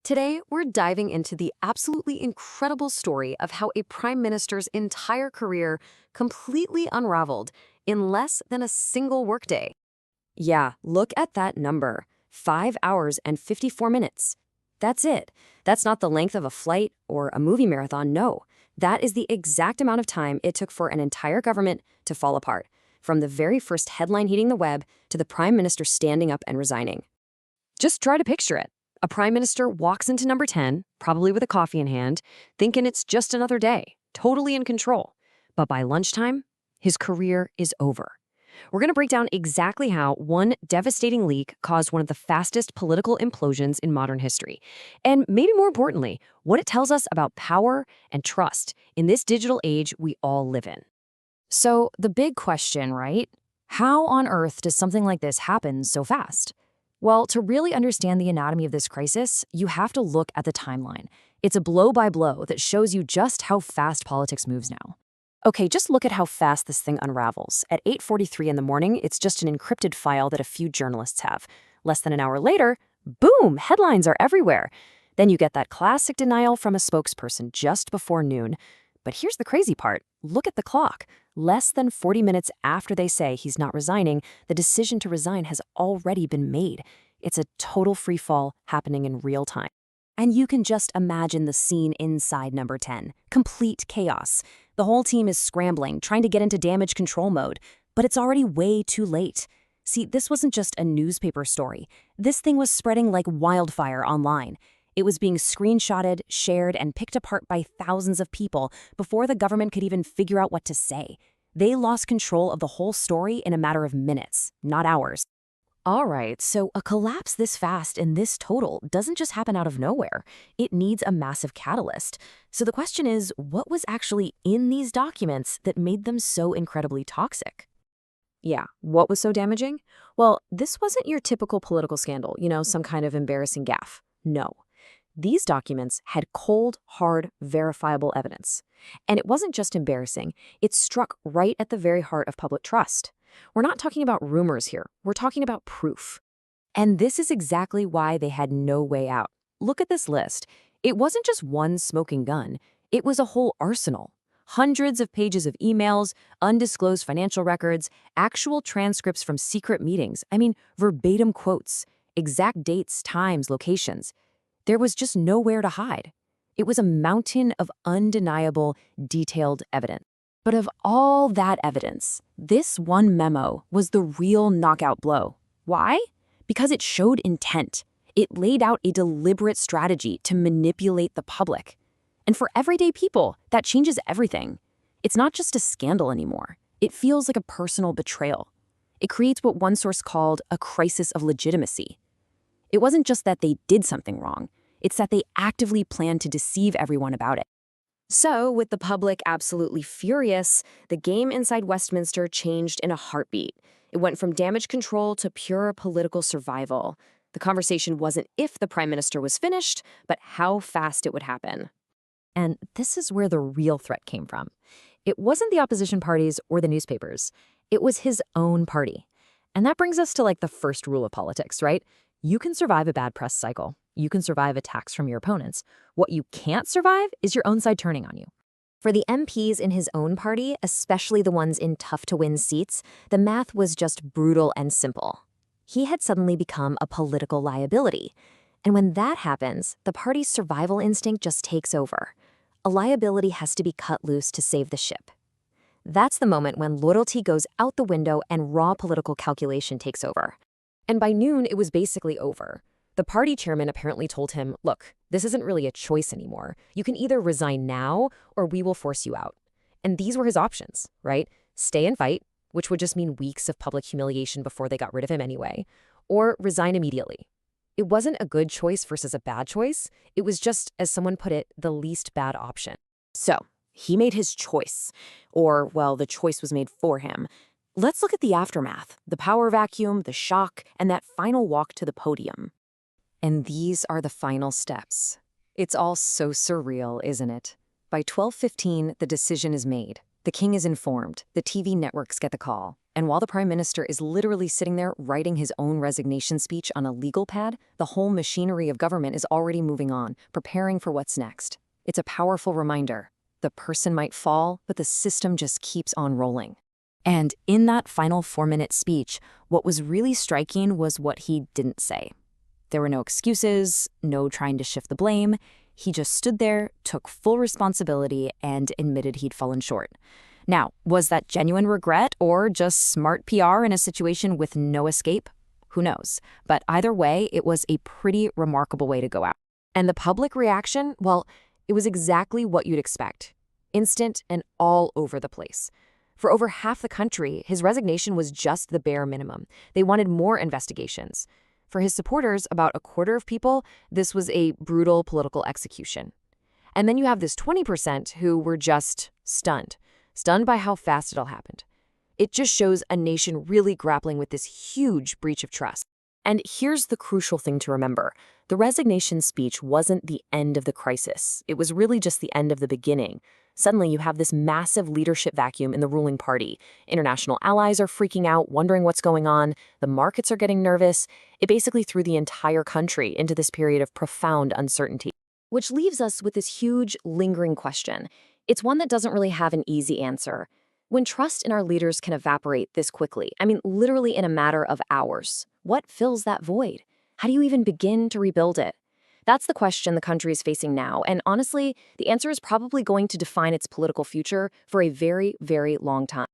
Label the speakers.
Speaker 1: Today, we're diving into the absolutely incredible story of how a prime minister's entire career completely unraveled in less than a single workday. Yeah, look at that number. 5 hours and 54 minutes. That's it. That's not the length of a flight or a movie marathon, no. That is the exact amount of time it took for an entire government to fall apart, from the very first headline hitting the web to the prime minister standing up and resigning. Just try to picture it. A prime minister walks into number 10, probably with a coffee in hand, thinking it's just another day, totally in control. But by lunchtime, his career is over. We're going to break down exactly how one devastating leak caused one of the fastest political implosions in modern history. And maybe more importantly, what it tells us about power and trust in this digital age we all live in. So the big question, right? How on earth does something like this happen so fast? Well, to really understand the anatomy of this crisis, you have to look at the timeline. It's a blow-by-blow that shows you just how fast politics moves now. Okay, just look at how fast this thing unravels. At 8:43 in the morning, it's just an encrypted file that a few journalists have. Less than an hour later, boom, headlines are everywhere. Then you get that classic denial from a spokesperson just before noon. But here's the crazy part. Look at the clock. Less than 40 minutes after they say he's not resigning, the decision to resign has already been made. It's a total free fall happening in real time. And you can just imagine the scene inside number 10. Complete chaos. The whole team is scrambling, trying to get into damage control mode, but it's already way too late. See, this wasn't just a newspaper story. This thing was spreading like wildfire online. It was being screenshotted, shared, and picked apart by thousands of people before the government could even figure out what to say. They lost control of the whole story in a matter of minutes, not hours. All right, so a collapse this fast and this total doesn't just happen out of nowhere. It needs a massive catalyst. So the question is, what was actually in these documents that made them so incredibly toxic? Yeah, what was so damaging? Well, this wasn't your typical political scandal, some kind of embarrassing gaffe. No. These documents had cold, hard, verifiable evidence. And it wasn't just embarrassing, it struck right at the very heart of public trust. We're not talking about rumors here, we're talking about proof. And this is exactly why they had no way out. Look at this list. It wasn't just one smoking gun, it was a whole arsenal. Hundreds of pages of emails, undisclosed financial records, actual transcripts from secret meetings, verbatim quotes, exact dates, times, locations. There was just nowhere to hide. It was a mountain of undeniable, detailed evidence. But of all that evidence, this one memo was the real knockout blow. Why? Because it showed intent. It laid out a deliberate strategy to manipulate the public. And for everyday people, that changes everything. It's not just a scandal anymore. It feels like a personal betrayal. It creates what one source called a crisis of legitimacy. It wasn't just that they did something wrong. It's that they actively planned to deceive everyone about it. So, with the public absolutely furious, the game inside Westminster changed in a heartbeat. It went from damage control to pure political survival. The conversation wasn't if the prime minister was finished, but how fast it would happen. And this is where the real threat came from. It wasn't the opposition parties or the newspapers. It was his own party. And that brings us to the first rule of politics, right? You can survive a bad press cycle. You can survive attacks from your opponents. What you can't survive is your own side turning on you. For the MPs in his own party, especially the ones in tough-to-win seats, the math was just brutal and simple. He had suddenly become a political liability. And when that happens, the party's survival instinct just takes over. A liability has to be cut loose to save the ship. That's the moment when loyalty goes out the window and raw political calculation takes over. And by noon, it was basically over. The party chairman apparently told him, look, this isn't really a choice anymore. You can either resign now or we will force you out. And these were his options, right? Stay and fight, which would just mean weeks of public humiliation before they got rid of him anyway, or resign immediately. It wasn't a good choice versus a bad choice. It was just, as someone put it, the least bad option. So he made his choice, or, well, the choice was made for him. Let's look at the aftermath, the power vacuum, the shock, and that final walk to the podium. And these are the final steps. It's all so surreal, isn't it? By 12:15, the decision is made. The king is informed, the TV networks get the call, and while the prime minister is literally sitting there writing his own resignation speech on a legal pad, the whole machinery of government is already moving on, preparing for what's next. It's a powerful reminder. The person might fall, but the system just keeps on rolling. And in that final 4-minute speech, what was really striking was what he didn't say. There were no excuses, no trying to shift the blame. He just stood there, took full responsibility, and admitted he'd fallen short. Now, was that genuine regret or just smart PR in a situation with no escape? Who knows? But either way, it was a pretty remarkable way to go out. And the public reaction, well, it was exactly what you'd expect. Instant and all over the place. For over half the country, his resignation was just the bare minimum. They wanted more investigations. For his supporters, about a quarter of people, this was a brutal political execution. And then you have this 20% who were just stunned by how fast it all happened. It just shows a nation really grappling with this huge breach of trust. And here's the crucial thing to remember. The resignation speech wasn't the end of the crisis. It was really just the end of the beginning. Suddenly, you have this massive leadership vacuum in the ruling party. International allies are freaking out, wondering what's going on. The markets are getting nervous. It basically threw the entire country into this period of profound uncertainty. Which leaves us with this huge, lingering question. It's one that doesn't really have an easy answer. When trust in our leaders can evaporate this quickly, I mean, literally in a matter of hours, what fills that void? How do you even begin to rebuild it? That's the question the country is facing now, and honestly, the answer is probably going to define its political future for a very, very long time.